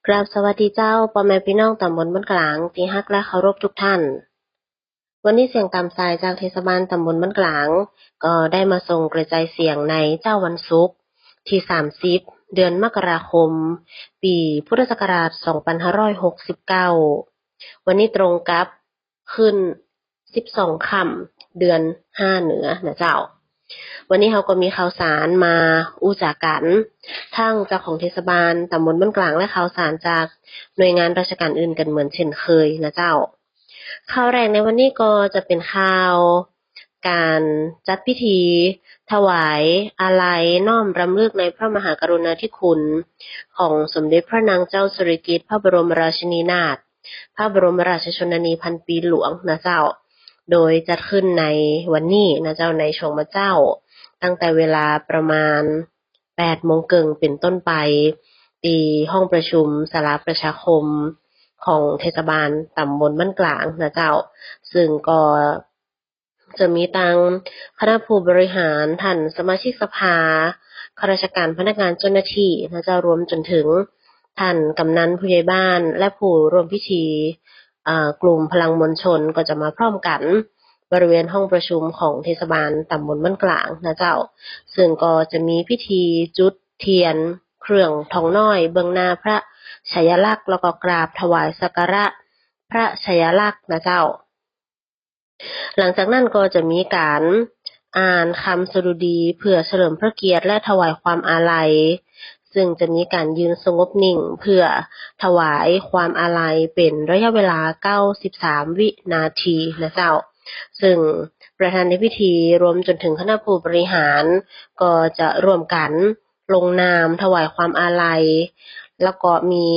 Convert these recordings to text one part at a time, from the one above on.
กราบสวัสดีเจ้าพ่อแม่พี่น้องตำบลบ้านกลางที่ฮักและเคารพทุกท่านวันนี้เสียงตามสายจากเทศบาลตำบลบ้านกลางก็ได้มาส่งกระจายเสียงในเจ้าวันศุกร์ที่30เดือนมกราคมปีพุทธศักราช2569วันนี้ตรงกับขึ้น12ค่ำเดือน5เหนือนะเจ้าวันนี้เราก็มีข่าวสารมาอู้จากกันทั้งจากของเทศบาลตำบลบ้านกลางและข่าวสารจากหน่วยงานราชการอื่นกันเหมือนเช่นเคยนะเจ้าข่าวแรกในวันนี้ก็จะเป็นข่าวการจัดพิธีถวายอาลัยน้อมรำลึกในพระมหากรุณาธิคุณของสมเด็จพระนางเจ้าสิริกิติ์พระบรมราชินีนาถพระบรมราชชนนีพันปีหลวงนะเจ้าโดยจัดขึ้นในวันนี้นะเจ้าในช่วงมื้อเจ้าตั้งแต่เวลาประมาณ8 โมงครึ่งเป็นต้นไปที่ห้องประชุมศาลาประชาคมของเทศบาลตำบลบ้านกลางนะเจ้าซึ่งก็จะมีตังคณะผู้บริหารท่านสมาชิกสภาข้าราชการพนักงานเจ้าหน้าที่นะเจ้ารวมจนถึงท่านกำนันผู้ใหญ่บ้านและผู้ร่วมพิธีกลุ่มพลังมวลชนก็จะมาพร้อมกันบริเวณห้องประชุมของเทศบาลตำบลบ้านกลางนะเจ้าซึ่งก็จะมีพิธีจุดเทียนเครื่องทองน้อยเบื้องหน้าพระฉายาลักษณ์แล้วก็กราบถวายสักการะพระฉายาลักษณ์นะเจ้าหลังจากนั้นก็จะมีการอ่านคำสดุดีเพื่อเฉลิมพระเกียรติและถวายความอาลัยซึ่งจะมีการยืนสงบนิ่งเพื่อถวายความอาลัยเป็นระยะเวลา93วินาทีนะเจ้าซึ่งประธานในพิธีรวมจนถึงคณะผู้บริหารก็จะร่วมกันลงนามถวายความอาลัยแล้วก็มี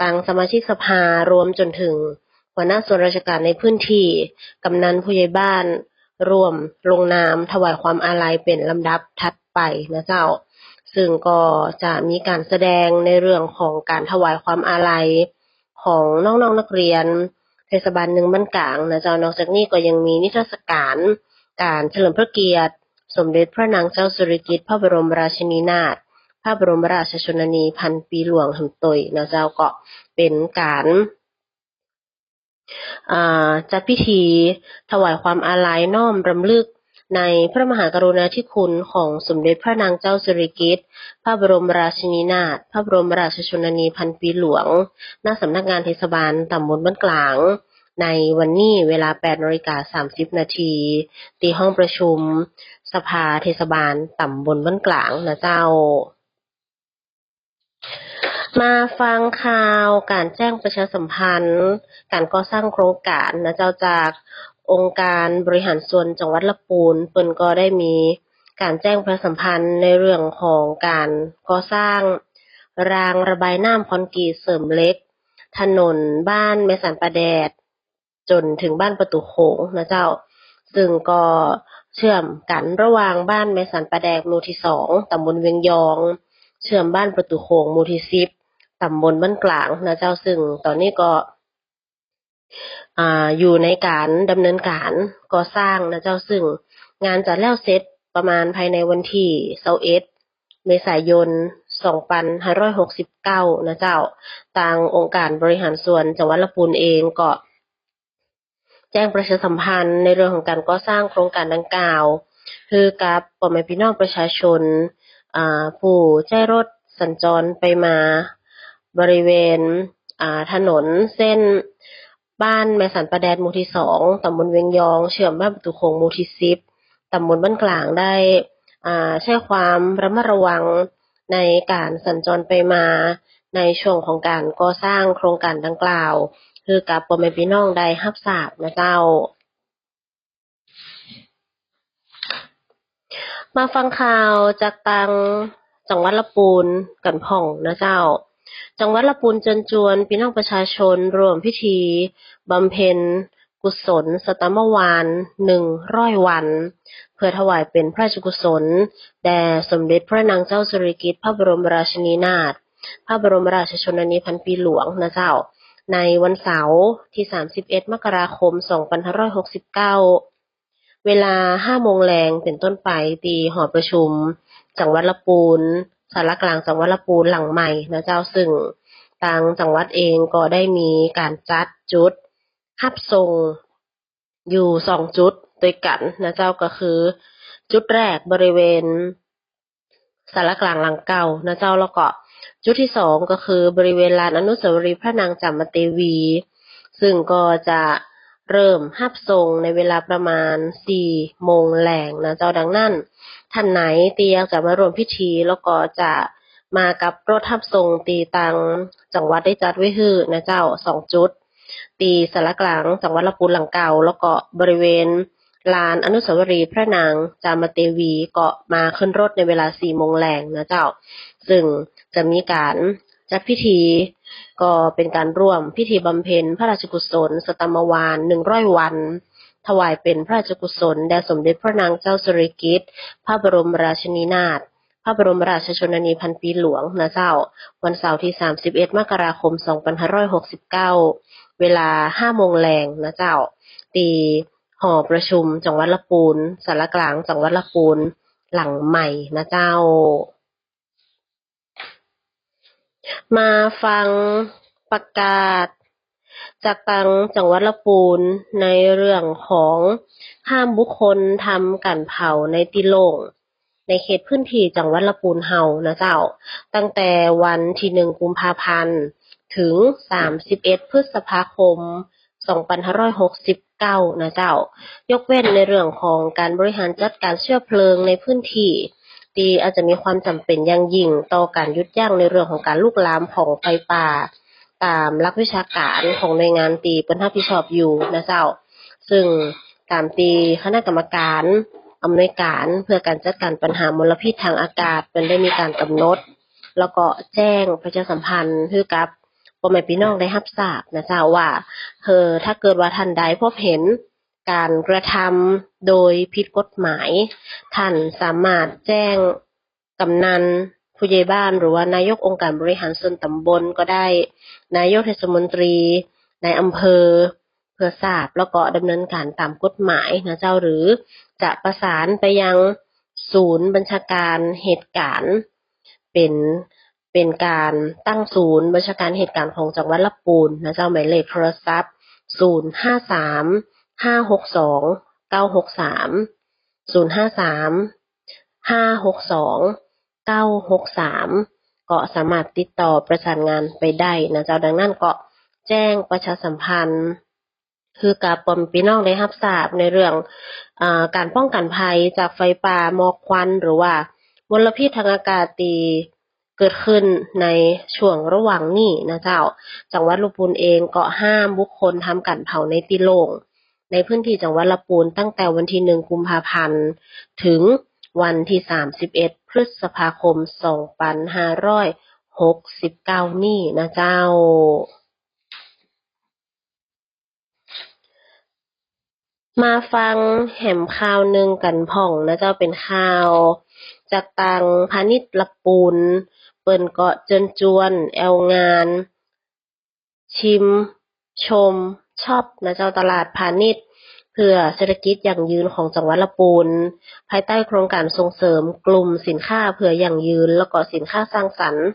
ทางสมาชิกสภารวมจนถึงหัวหน้าส่วนราชการในพื้นที่กำนันผู้ใหญ่บ้านร่วมลงนามถวายความอาลัยเป็นลำดับถัดไปนะเจ้าซึ่งก็จะมีการแสดงในเรื่องของการถวายความอาลัยของน้องๆนักเรียนเทศบาล1บ้านกลางนะเจ้านอกจากนี้ก็ยังมีนิทรรศการการเฉลิมพระเกียรติสมเด็จพระนางเจ้าสิริกิติ์พระบรมราชินีนาถพระบรมราชชนนีพันปีหลวงแห่งตยนะเจ้าก็เป็นการจัดพิธีถวายความอาลัยน้อมรำลึกในพระมหากรุณาธิคุณของสมเด็จพระนางเจ้าสิริกิติ์พระบรมราชินีนาถพระบรมราชชนนีพันปีหลวงณสำนักงานเทศบาลตำบลบ้านกลางในวันนี้เวลา 8:30 นาทีที่ห้องประชุมสภาเทศบาลตำบลบ้านกลางนะเจ้ามาฟังข่าวการแจ้งประชาสัมพันธ์การก่อสร้างโครงการนะเจ้าจากองค์การบริหารส่วนจังหวัดลำพูนเปิ้นก็ได้มีการแจ้งประชาสัมพันธ์ในเรื่องของการก่อสร้างรางระบายน้ำคอนกรีตเสริมเหล็กถนนบ้านแม่สันป่าแดดจนถึงบ้านประตูโขงนะเจ้าซึ่งก็เชื่อมกันระหว่างบ้านแม่สันป่าแดดหมู่ที่2ตำบลเวียงยองเชื่อมบ้านประตูโขงหมู่ที่10ตำบลบ้านกลางนะเจ้าซึ่งตอนนี้ก็อยู่ในการดำเนินการก่อสร้างนะเจ้าซึ่งงานจะแล้วเสร็จประมาณภายในวันที่21เมษายน2569นะเจ้าทางองค์การบริหารส่วนจังหวัดลำพูนเองก็แจ้งประชาสัมพันธ์ในเรื่องของการก่อสร้างโครงการดังกล่าวคือกับพ่อแม่พี่น้องประชาชนผู้ใช้รถสัญจรไปมาบริเวณถนนเส้นบ้านแม่สันป่าแดดหมู่ที่2ตำบลเวียงยองเชื่อมบ้านประตูโขงหมู่ที่10ตำบลบ้านกลางได้ใช้ความระมัดระวังในการสัญจรไปมาในช่วงของการก่อสร้างโครงการดังกล่าวคือกับพ่อแม่พี่น้องได้รับทราบนะเจ้ามาฟังข่าวจากทางจังหวัดลำพูนกันพ่องนะเจ้าจังหวัดลำพูนเชิญชวนพี่น้องประชาชนร่วมพิธีบำเพ็ญกุศลสตมวาน100 วันเพื่อถวายเป็นพระราชกุศลแด่สมเด็จพระนางเจ้าสิริกิติ์พระบรมราชินีนาถพระบรมราชชนนีพันปีหลวงนะเจ้าในวันเสาร์ที่31 มกราคม2569เวลา 5 โมงแลงเป็นต้นไปที่หอประชุมจังหวัดลำพูนศาลากลางจังหวัดลำพูนหลังใหม่นะเจ้าซึ่ง ทางจังหวัดเองก็ได้มีการจัดจุดรับส่งอยู่2จุดด้วยกันนะเจ้าก็คือจุดแรกบริเวณศาลากลางหลังเก่านะเจ้าแล้วก็จุดที่2ก็คือบริเวณลานอนุสาวรีย์พระนางจามเทวีซึ่งก็จะเริ่มรับส่งในเวลาประมาณ4 โมงแลงนะเจ้าดังนั้นท่านไหนที่อยากจะมาร่วมพิธีแล้วก็จะมากับรถรับส่งตีตังจังหวัดได้จัดไว้ฮื้อนะเจ้า2จุดตีสารกลางจังหวัดลำพูนหลังเก่าแล้วก็บริเวณลานอนุสาวรีย์พระนางจามเทวีก็มาขึ้นรถในเวลา4 โมงแลงนะเจ้าซึ่งจะมีการจัดพิธีก็เป็นการร่วมพิธีบำเพ็ญพระราชกุศลสตมวาน100 วันถวายเป็นพระราชกุศลแด่สมเด็จพระนางเจ้าสิริกิติ์พระบรมราชินีนาถพระบรมราชชนนีพันปีหลวงนะเจ้าวันเสาร์ที่31 มกราคม 2569เวลา 5 โมงแลงนะเจ้าตีหอประชุมจังหวัดลำพูนศาลากลางจังหวัดลำพูนหลังใหม่นะเจ้ามาฟังประกาศจากทางจังหวัดลำพูนในเรื่องของห้ามบุคคลทำการเผาในที่โล่งในเขตพื้นที่จังหวัดลำพูนเฮานะเจ้าตั้งแต่วันที่1 กุมภาพันธ์ถึง31 พฤษภาคม 2569นะเจ้ายกเว้นในเรื่องของการบริหารจัดการเชื้อเพลิงในพื้นที่ที่อาจจะมีความจำเป็นอย่างยิ่งต่อการยุดยั้งในเรื่องของการลุกลามของไฟป่าตามหลักวิชาการของหน่วยงานที่เพิ่นรับผิดชอบอยู่นะเจ้าซึ่งตามที่คณะกรรมการอำนวยการเพื่อการจัดการปัญหามลพิษทางอากาศเพิ่นได้มีการกำหนดแล้วก็แจ้งประชาสัมพันธ์ให้กับพ่อแม่พี่น้องได้รับทราบนะเจ้าว่าถ้าเกิดว่าท่านใดพบเห็นการกระทำโดยผิดกฎหมายท่านสามารถแจ้งกำนันผู้ใหญ่บ้านหรือว่านายกองค์การบริหารส่วนตำบลก็ได้นายกเทศมนตรีในอำเภอเพื่อทราบแล้วก็ดำเนินการตามกฎหมายนะเจ้าหรือจะประสานไปยังศูนย์บัญชาการเหตุการณ์เป็นการตั้งศูนย์บัญชาการเหตุการณ์ของจังหวัดลำพูนนะเจ้าหมายเลขโทรศัพท์053 562 963 053 562 963ก็สามารถติดต่อประสานงานไปได้นะเจ้าดังนั้นก็แจ้งประชาสัมพันธ์คือกับพ่อแม่พี่น้องได้รับทราบในเรื่องการป้องกันภัยจากไฟป่าหมอกควันหรือว่ามลพิษทางอากาศที่เกิดขึ้นในช่วงระหว่างนี้นะเจ้าจังหวัดลำพูนเองก็ห้ามบุคคลทำการเผาในที่โล่งในพื้นที่จังหวัดลำพูนตั้งแต่วันที่1 กุมภาพันธ์ถึงวันที่31 พฤษภาคม 2569นี่นะเจ้ามาฟังแหมข่าวหนึ่งกันพ่องนะเจ้าเป็นข่าวจากตังพาณิชย์ลำพูนเปิ้นก็เชิญชวนแอลงานชิมชมช็อปนะเจ้าตลาดพาณิชย์เพื่อเศรษฐกิจยั่งยืนของจังหวัดลำพูนภายใต้โครงการส่งเสริมกลุ่มสินค้าเพื่อยั่งยืนแล้วก็สินค้าสร้างสรรค์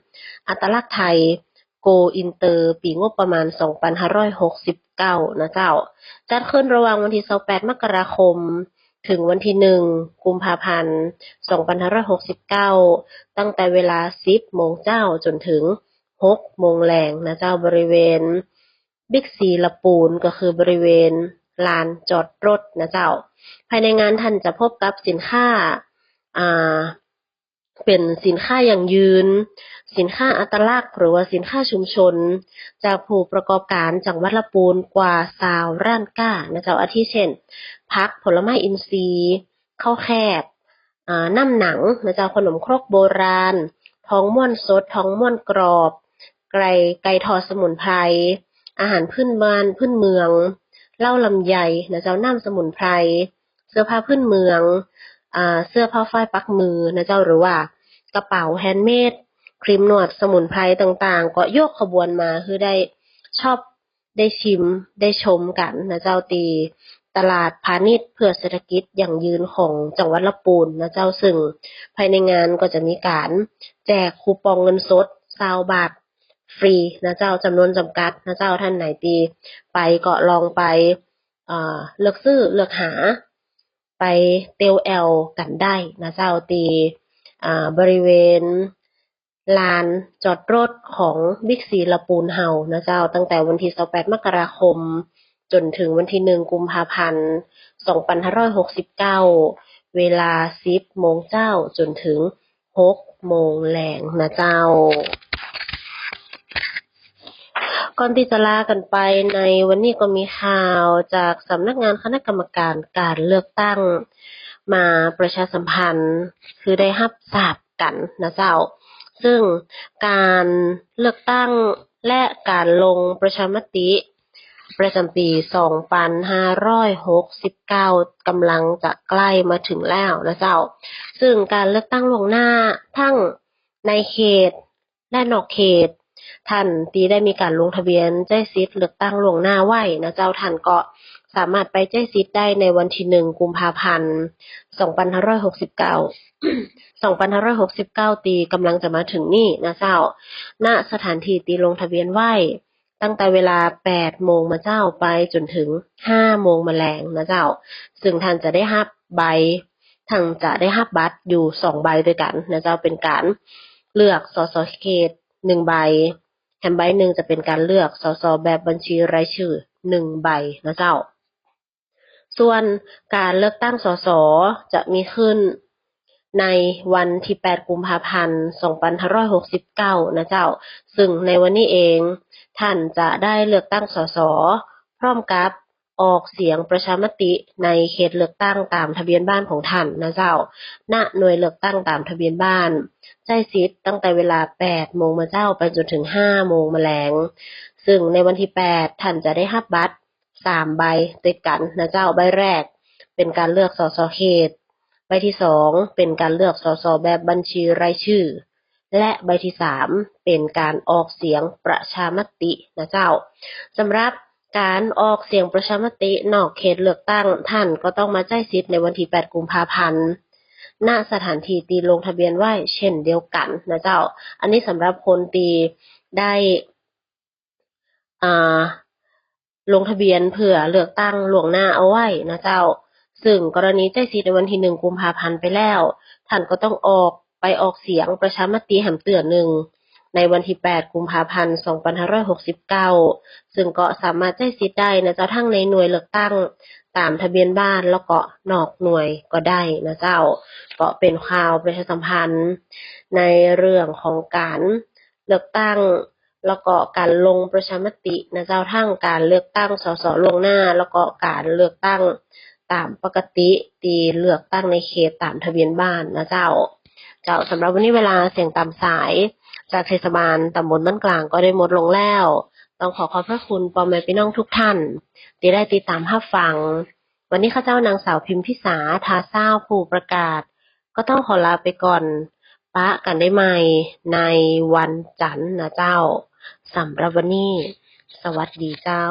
อัตลักษณ์ไทยโกอินเตอร์ปีงบประมาณ 2569นะเจ้าจัดขึ้นระหว่างวันที่28 มกราคมถึงวันที่1 กุมภาพันธ์ 2569ตั้งแต่เวลา 10 โมงเจ้าจนถึง6 โมงแลงนะเจ้าบริเวณบิ๊กซีลำพูนก็คือบริเวณลานจอดรถนะเจ้าภายในงานท่านจะพบกับสินค้าเป็นสินค้ายั่งยืนสินค้าอัตลักษณ์หรือว่าสินค้าชุมชนจากผู้ประกอบการจังหวัดลำพูนกว่า20ร้านค้านะเจ้าอาทิเช่นผักผลไม้อินทรีย์ข้าวแคบน้ำหนังนะเจ้าขนมครกโบราณท้องม่วนสดท้องม่วนกรอบไก่ทอดสมุนไพรอาหารพื้นบ้านพื้นเมืองเหล้าลำไยนะเจ้าน้ำสมุนไพรเสื้อผ้าพื้นเมืองเสื้อผ้าฝ้ายปักมือนะเจ้าหรือว่ากระเป๋าแฮนด์เมดครีมนวดสมุนไพรต่างๆก็ยกขบวนมาคือได้ชอบได้ชิมได้ชมกันนะเจ้าตีตลาดพาณิชย์เพื่อเศรษฐกิจยั่งยืนของจังหวัดลำพูนนะเจ้าซึ่งภายในงานก็จะมีการแจกคูปองเงินสด20 บาท ฟรีนะเจ้าจำนวนจำกัดนะเจ้าท่านไหนตีไปก็ลองไปเลือกซื้อเลือกหาไปเตียวแอลกันได้นะเจ้าตีบริเวณลานจอดรถของบิ๊กซีละปูนเฮานะเจ้าตั้งแต่วันที่28มกราคมจนถึงวันที่1กุมภาพันธ์2569เวลา10โมงเจ้าจนถึง6โมงแลงนะเจ้าก่อนที่จะลากันไปในวันนี้ก็มีข่าวจากสำนักงานคณะกรรมการการเลือกตั้งมาประชาสัมพันธ์คือได้รับทราบกันนะเจ้าซึ่งการเลือกตั้งและการลงประชามติประจำปี2569กำลังจะใกล้มาถึงแล้วนะเจ้าซึ่งการเลือกตั้งล่วงหน้าทั้งในเขตและนอกเขตท่านตีได้มีการลงทะเบียนแจ้งสิทธิ์เลือกตั้งล่วงหน้าไว้นะเจ้าท่านก็สามารถไปแจ้งสิทธิ์ได้ในวันที่1กุมภาพันธ์2569ตีกำลังจะมาถึงนี่นะเจ้าณสถานที่ตีลงทะเบียนไว้ตั้งแต่เวลา8โมงมาเจ้าไปจนถึง5โมงมาแลงนะเจ้าซึ่งท่านจะได้รับใบท่านจะได้รับบัตรอยู่2ใบด้วยกันนะเจ้าเป็นการเลือกสสเขต1ใบแถมใบหนึ่งจะเป็นการเลือกสสแบบบัญชีรายชื่อ1ใบนะเจ้าส่วนการเลือกตั้งสสจะมีขึ้นในวันที่8กุมภาพันธ์2569นะเจ้าซึ่งในวันนี้เองท่านจะได้เลือกตั้งสสพร้อมกับออกเสียงประชามติในเขตเลือกตั้งตามทะเบียนบ้านของท่านนะเจ้าณหน่วยเลือกตั้งตามทะเบียนบ้านใช้สิทธิ์ตั้งแต่เวลา8โมงมาเจ้าไปจนถึง5โมงมาแลงซึ่งในวันที่8ท่านจะได้รับบัตร3ใบติดกันนะเจ้าใบแรกเป็นการเลือกสสเขตใบที่2เป็นการเลือกสสแบบบัญชีรายชื่อและใบที่3เป็นการออกเสียงประชามตินะเจ้าสำหรับการออกเสียงประชามตินอกเขตเลือกตั้งท่านก็ต้องมาใช้สิทธิ์ในวันที่8กุมภาพันธ์ณสถานที่ตีลงทะเบียนไว้เช่นเดียวกันนะเจ้าอันนี้สำหรับคนตีได้ลงทะเบียนเพื่อเลือกตั้งล่วงหน้าเอาไว้นะเจ้าซึ่งกรณีใช้สิทธิ์ในวันที่1กุมภาพันธ์ไปแล้วท่านก็ต้องออกเสียงประชามติแห่งเตือนหนึ่งในวันที่8กุมภาพันธ์2569ซึ่งก็สามารถใช้สิทธิ์ได้นะเจ้าทั้งในหน่วยเลือกตั้งตามทะเบียนบ้านแล้วก็นอกหน่วยก็ได้นะเจ้าก็เป็นข่าวประชาสัมพันธ์ในเรื่องของการเลือกตั้งแล้วก็การลงประชามตินะเจ้าทั้งการเลือกตั้งสสล่วงหน้าแล้วก็การเลือกตั้งตามปกติที่เลือกตั้งในเขตตามทะเบียนบ้านนะเจ้าสำหรับวันนี้เวลาเสียงตามสายจากเทศบาลตำบลบ้านกลางก็ได้หมดลงแล้วต้องขอบพระคุณพ่อแม่พี่น้องทุกท่านที่ได้ติดตามรับฟังวันนี้ข้าเจ้านางสาวพิมพิสาทาเศร้าผู้ประกาศก็ต้องขอลาไปก่อนปะกันได้ใหม่ในวันจันทร์นะเจ้าสำหรับวันนี้สวัสดีเจ้า